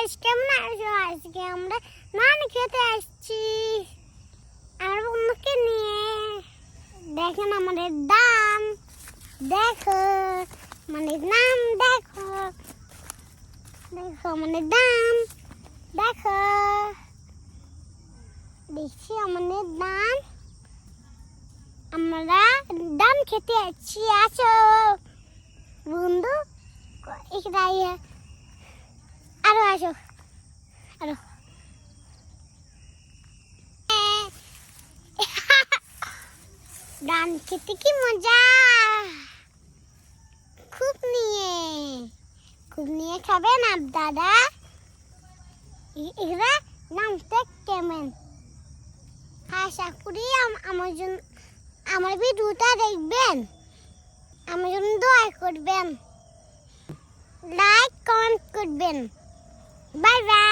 Guys, কেমন আছো? আজকে আমরা ধান খেতে আসছি আমার বন্ধুকে নিয়ে। দেখেন আমাদের ধান, দেখো আমাদের নাম, দেখো দেখো আমাদের ধান, দেখো দেখছি আমাদের ধান। আমরা ধান খেতে আসছি, আছো বন্ধু? এখানে আরো আসো, আরো। ধান খেতে কি মজা! খুব নিয়ে খাবেন আপনারা। এরা নামতে কেমন? আশা করি আমার ভিডিওটা দেখবেন, আমার জন্য দোয়া করবেন, লাইক কমেন্ট করবেন। Bye bye.